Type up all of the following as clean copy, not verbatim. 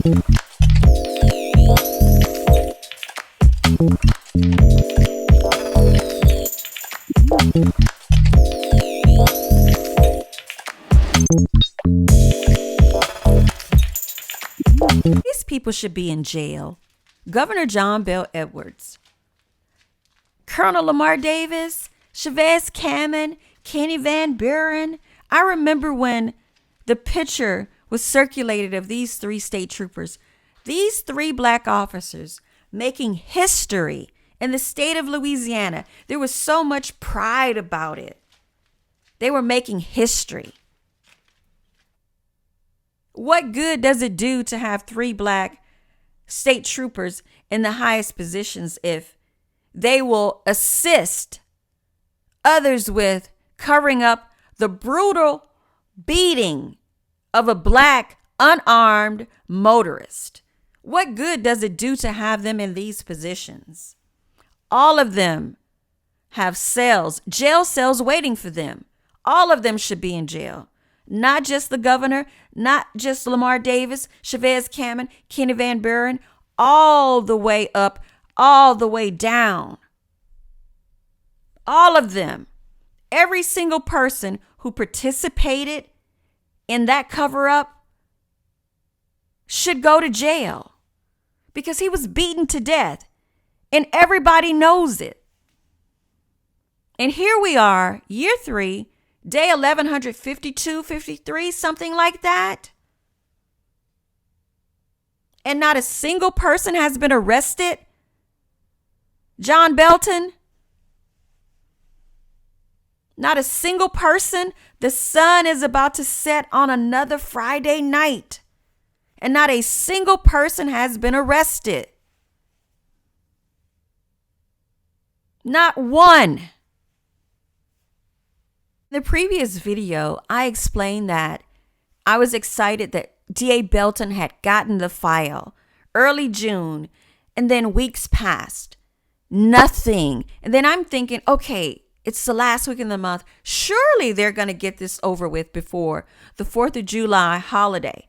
These people should be in jail. Governor John Belton Edwards, Colonel Lamar Davis, Chavez Cameron, Kenny Van Buren. I remember when the picture was circulated of these 3 state troopers, these 3 black officers making history in the state of Louisiana. There was so much pride about it. They were making history. What good does it do to have 3 black state troopers in the highest positions if they will assist others with covering up the brutal beating of a black unarmed motorist? What good does it do to have them in these positions? All of them have cells, jail cells waiting for them. All of them should be in jail. Not just the governor, not just Lamar Davis, Chavez Cameron, Kenny Van Buren, all the way up, all the way down. All of them. Every single person who participated in that cover-up should go to jail because he was beaten to death, and everybody knows it. And here we are, year 3, day 1152, 53, something like that. And not a single person has been arrested. John Belton, not a single person. The sun is about to set on another Friday night, and not a single person has been arrested. Not one. In the previous video, I explained that I was excited that DA Belton had gotten the file early June, and then weeks passed. Nothing. And then I'm thinking, okay, it's the last week in the month. Surely they're going to get this over with before the 4th of July holiday.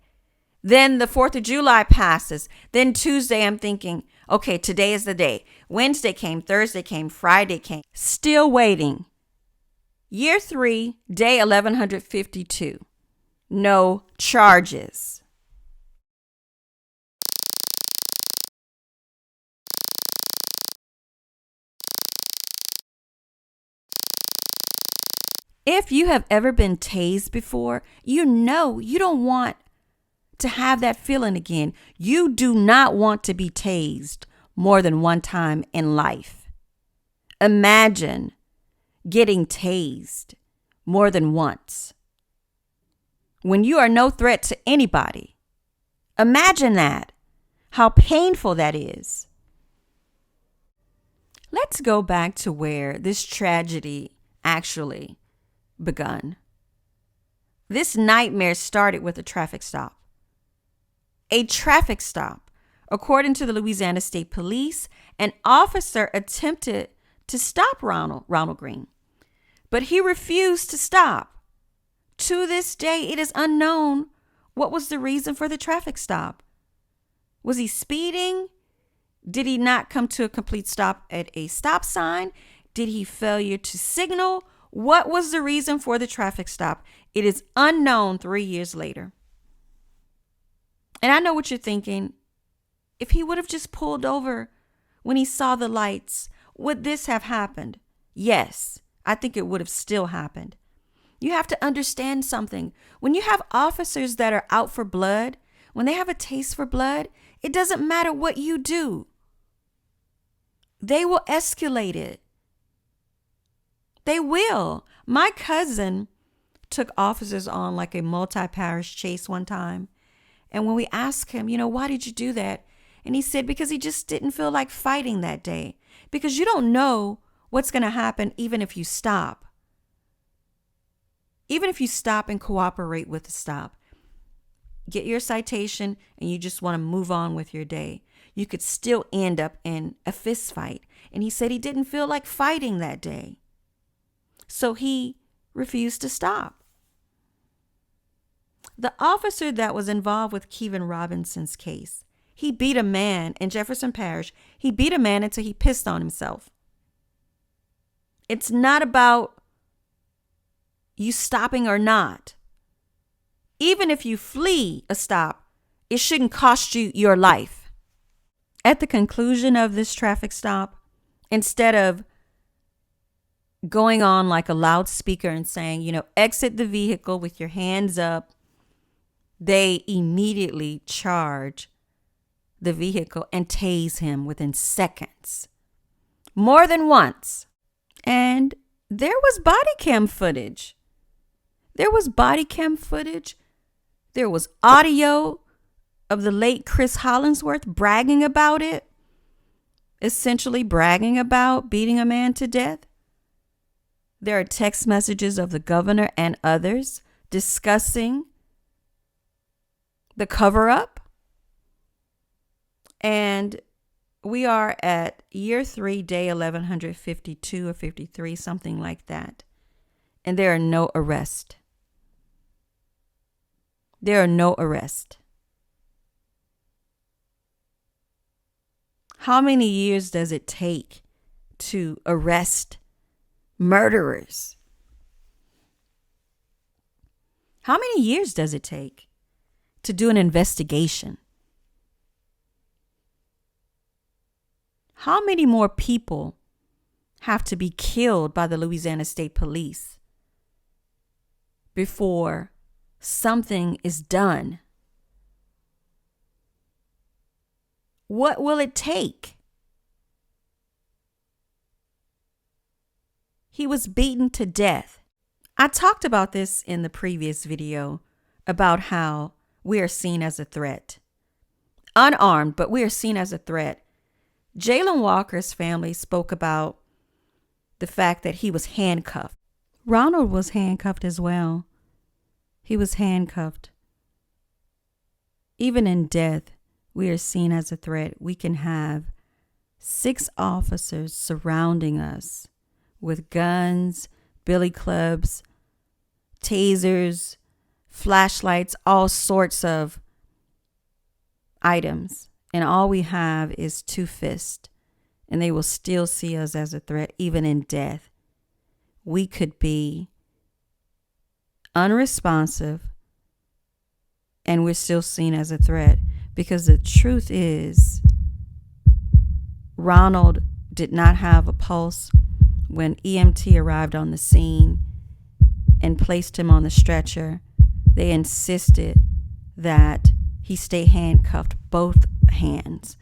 Then the 4th of July passes. Then Tuesday, I'm thinking, okay, today is the day. Wednesday came, Thursday came, Friday came. Still waiting. Year 3, day 1152. No charges. If you have ever been tased before, you know you don't want to have that feeling again. You do not want to be tased more than one time in life. Imagine getting tased more than once when you are no threat to anybody. Imagine that, how painful that is. Let's go back to where this tragedy actually begun. This nightmare started with a traffic stop. A traffic stop. According to the Louisiana State Police, an officer attempted to stop Ronald Greene, but he refused to stop. To this day, it is unknown what was the reason for the traffic stop. Was he speeding? Did he not come to a complete stop at a stop sign? Did he failure to signal? What was the reason for the traffic stop? It is unknown 3 years later. And I know what you're thinking. If he would have just pulled over when he saw the lights, would this have happened? Yes, I think it would have still happened. You have to understand something. When you have officers that are out for blood, when they have a taste for blood, it doesn't matter what you do. They will escalate it. They will. My cousin took officers on like a multi-parish chase one time. And when we asked him, why did you do that? And he said, because he just didn't feel like fighting that day. Because you don't know what's going to happen even if you stop. Even if you stop and cooperate with the stop. Get your citation and you just want to move on with your day. You could still end up in a fist fight. And he said he didn't feel like fighting that day. So he refused to stop. The officer that was involved with Kevin Robinson's case, he beat a man in Jefferson Parish. He beat a man until he pissed on himself. It's not about you stopping or not. Even if you flee a stop, it shouldn't cost you your life. At the conclusion of this traffic stop, instead of going on like a loudspeaker and saying, exit the vehicle with your hands up, they immediately charge the vehicle and tase him within seconds. More than once. And there was body cam footage. There was audio of the late Chris Hollingsworth bragging about it. Essentially bragging about beating a man to death. There are text messages of the governor and others discussing the cover-up. And we are at year 3, day 1152 or 53, something like that. And there are no arrests. How many years does it take to arrest murderers? How many years does it take to do an investigation? How many more people have to be killed by the Louisiana State Police before something is done? What will it take? He was beaten to death. I talked about this in the previous video about how we are seen as a threat. Unarmed, but we are seen as a threat. Jayland Walker's family spoke about the fact that he was handcuffed. Ronald was handcuffed as well. He was handcuffed. Even in death, we are seen as a threat. We can have 6 officers surrounding us with guns, billy clubs, tasers, flashlights, all sorts of items. And all we have is 2 fists. And they will still see us as a threat, even in death. We could be unresponsive and we're still seen as a threat. Because the truth is, Ronald did not have a pulse when EMT arrived on the scene and placed him on the stretcher. They insisted that he stay handcuffed, both hands.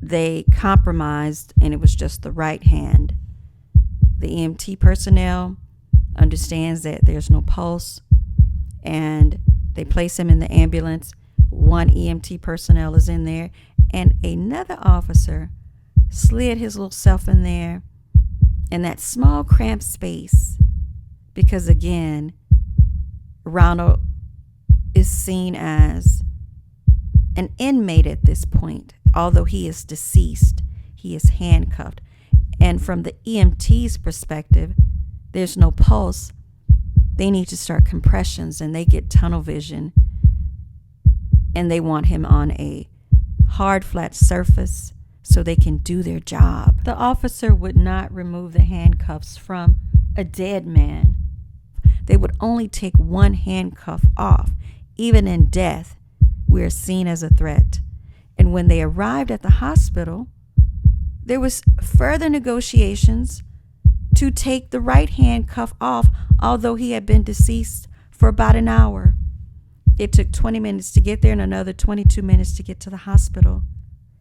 They compromised and it was just the right hand. The EMT personnel understands that there's no pulse and they place him in the ambulance. 1 EMT personnel is in there and another officer slid his little self in there in that small cramped space because, again, Ronald is seen as an inmate at this point. Although he is deceased, he is handcuffed. And from the EMT's perspective, there's no pulse. They need to start compressions and they get tunnel vision. And they want him on a hard, flat surface so they can do their job. The officer would not remove the handcuffs from a dead man. They would only take one handcuff off. Even in death, we are seen as a threat. And when they arrived at the hospital, there was further negotiations to take the right handcuff off, although he had been deceased for about an hour. It took 20 minutes to get there and another 22 minutes to get to the hospital.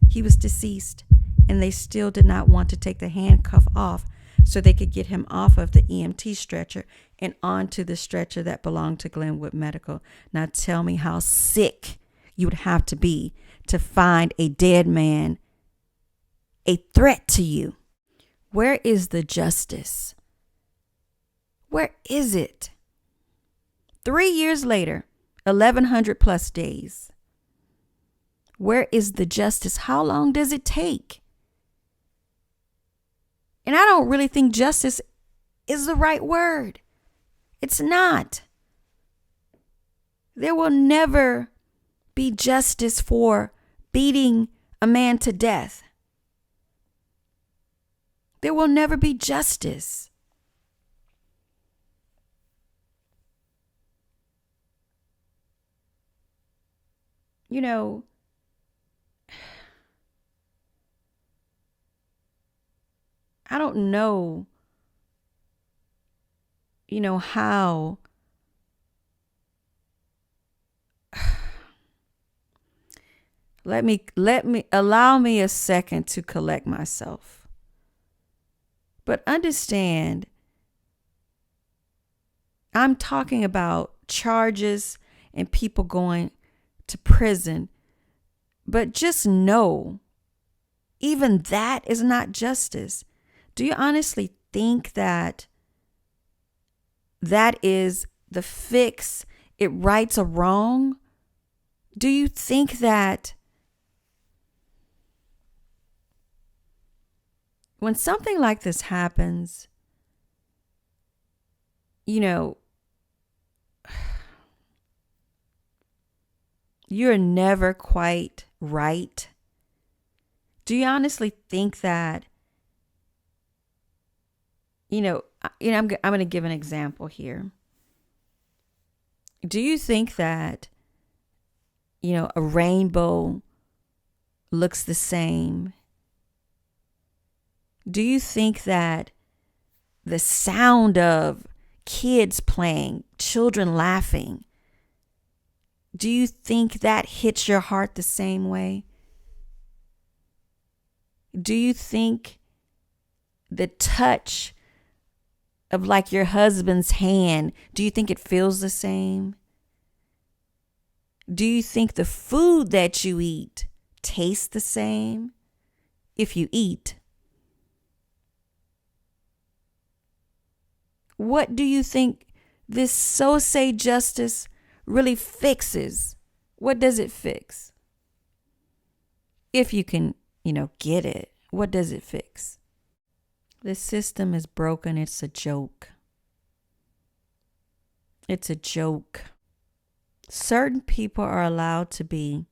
He was deceased, and they still did not want to take the handcuff off so they could get him off of the EMT stretcher and onto the stretcher that belonged to Glenwood Medical. Now tell me how sick you would have to be to find a dead man a threat to you. Where is the justice? Where is it? 3 years later, 1,100 plus days. Where is the justice? How long does it take? And I don't really think justice is the right word. It's not. There will never be justice for beating a man to death. There will never be justice. You know, I don't know, how let me allow me a second to collect myself. But understand, I'm talking about charges and people going to prison. But just know, even that is not justice. Do you honestly think that that is the fix? It rights a wrong? Do you think that when something like this happens, you're never quite right? Do you honestly think that, I'm going to give an example here. Do you think that, a rainbow looks the same? Do you think that the sound of kids playing, children laughing, do you think that hits your heart the same way? Do you think the touch of like your husband's hand, do you think it feels the same? Do you think the food that you eat tastes the same if you eat? What do you think this so say justice really fixes? What does it fix? If you can, get it, what does it fix? The system is broken. It's a joke. It's a joke. Certain people are allowed to be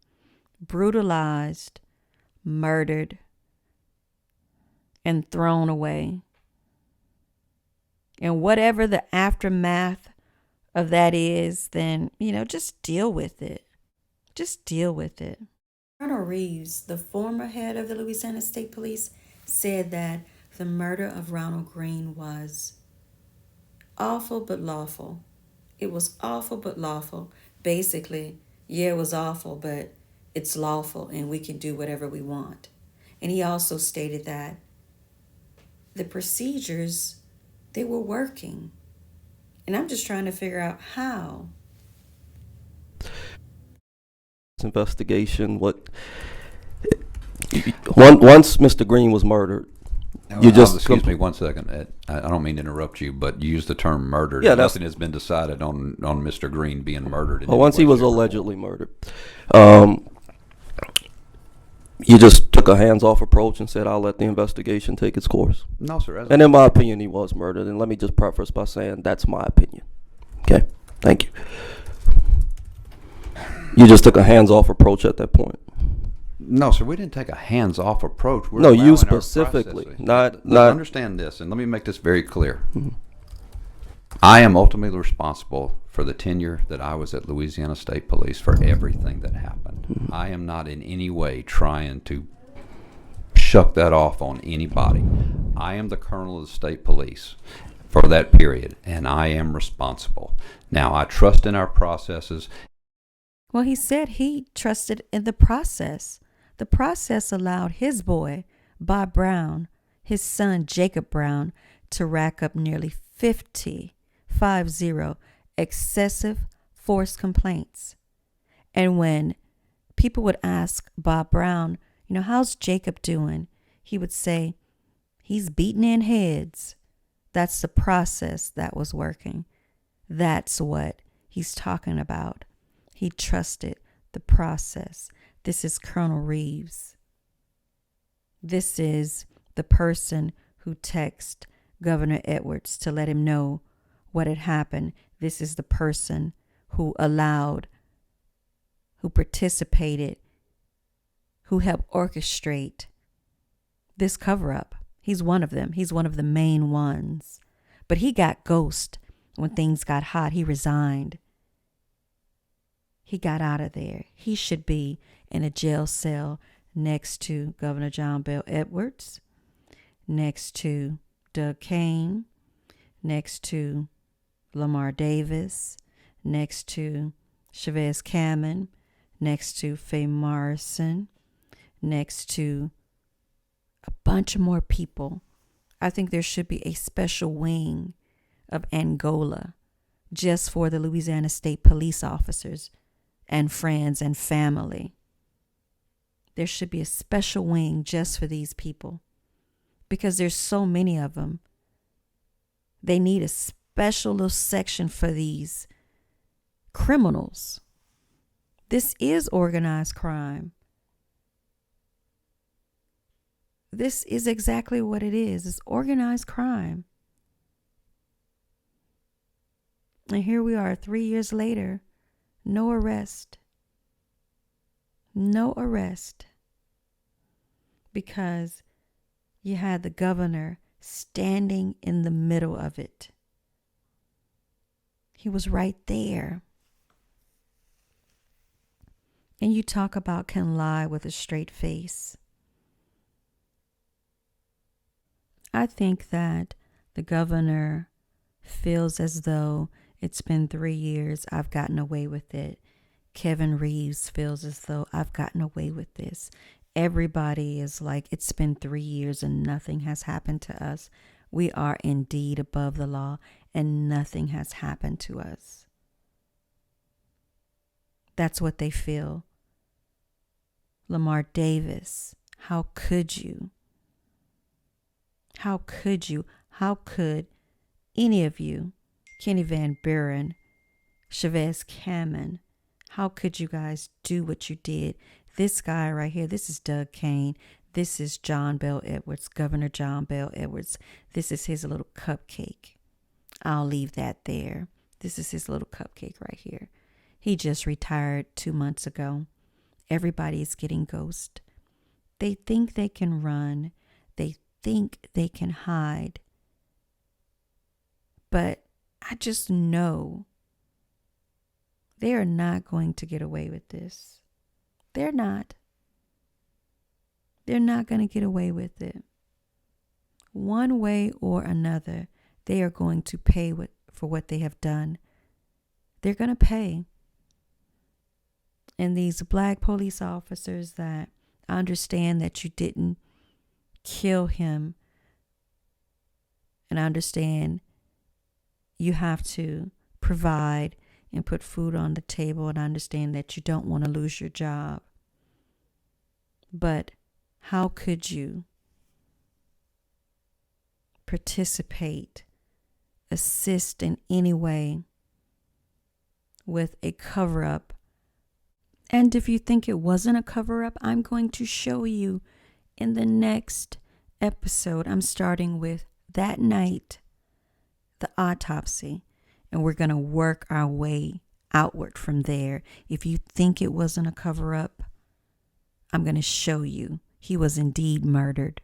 brutalized, murdered, and thrown away. And whatever the aftermath of that is, then, just deal with it. Just deal with it. Colonel Reeves, the former head of the Louisiana State Police, said that the murder of Ronald Greene was awful but lawful. It was awful but lawful. Basically, it was awful, but it's lawful and we can do whatever we want. And he also stated that the procedures, they were working. And I'm just trying to figure out how. Investigation, once Mr. Greene was murdered, excuse me 1 second. I don't mean to interrupt you, but you used the term murdered. Yeah, nothing has been decided on Mr. Greene being murdered. Once he was allegedly murdered, you just took a hands-off approach and said, I'll let the investigation take its course. No, sir. And in my opinion, he was murdered. And let me just preface by saying that's my opinion. Okay? Thank you. You just took a hands-off approach at that point. No, sir. We didn't take a hands-off approach. No, you specifically. Not. Understand this, and let me make this very clear. Mm-hmm. I am ultimately responsible for the tenure that I was at Louisiana State Police for everything that happened. Mm-hmm. I am not in any way trying to shuck that off on anybody. I am the colonel of the state police for that period, and I am responsible. Now, I trust in our processes. Well, he said he trusted in the process. The process allowed his boy, Bob Brown, his son, Jacob Brown, to rack up nearly 50 excessive force complaints. And when people would ask Bob Brown, how's Jacob doing? He would say, he's beating in heads. That's the process that was working. That's what he's talking about. He trusted the process. This is Colonel Reeves. This is the person who texted Governor Edwards to let him know what had happened. This is the person who allowed who participated, who helped orchestrate this cover-up. He's one of them. He's one of the main ones. But he got ghosted when things got hot. He resigned. He got out of there. He should be in a jail cell next to Governor John Bel Edwards, next to Doug Kane, next to Lamar Davis, next to Chavez Cameron, next to Faye Morrison, next to a bunch of more people. I think there should be a special wing of Angola just for the Louisiana State police officers and friends and family. There should be a special wing just for these people because there's so many of them. They need a special little section for these criminals. This is organized crime. This is exactly what it is. It's organized crime. And here we are 3 years later, no arrest. No arrest. Because you had the governor standing in the middle of it. He was right there. And you talk about can lie with a straight face. I think that the governor feels as though it's been 3 years, I've gotten away with it. Kevin Reeves feels as though I've gotten away with this. Everybody is like, it's been 3 years and nothing has happened to us. We are indeed above the law and nothing has happened to us. That's what they feel. Lamar Davis, how could you? How could you? How could any of you, Kenny Van Buren, Chavez Cameron, how could you guys do what you did? This guy right here, this is Doug Kane. This is John Bel Edwards, Governor John Bel Edwards. This is his little cupcake. I'll leave that there. This is his little cupcake right here. He just retired 2 months ago. Everybody is getting ghosted. They think they can run. They think they can hide. But I just know they are not going to get away with this. They're not. They're not going to get away with it. One way or another, they are going to pay for what they have done. They're going to pay. And these black police officers that I understand that you didn't kill him. And I understand you have to provide and put food on the table. And I understand that you don't want to lose your job. But how could you participate, assist in any way with a cover-up? And if you think it wasn't a cover-up, I'm going to show you in the next episode. I'm starting with that night, the autopsy, and we're going to work our way outward from there. If you think it wasn't a cover-up, I'm going to show you he was indeed murdered.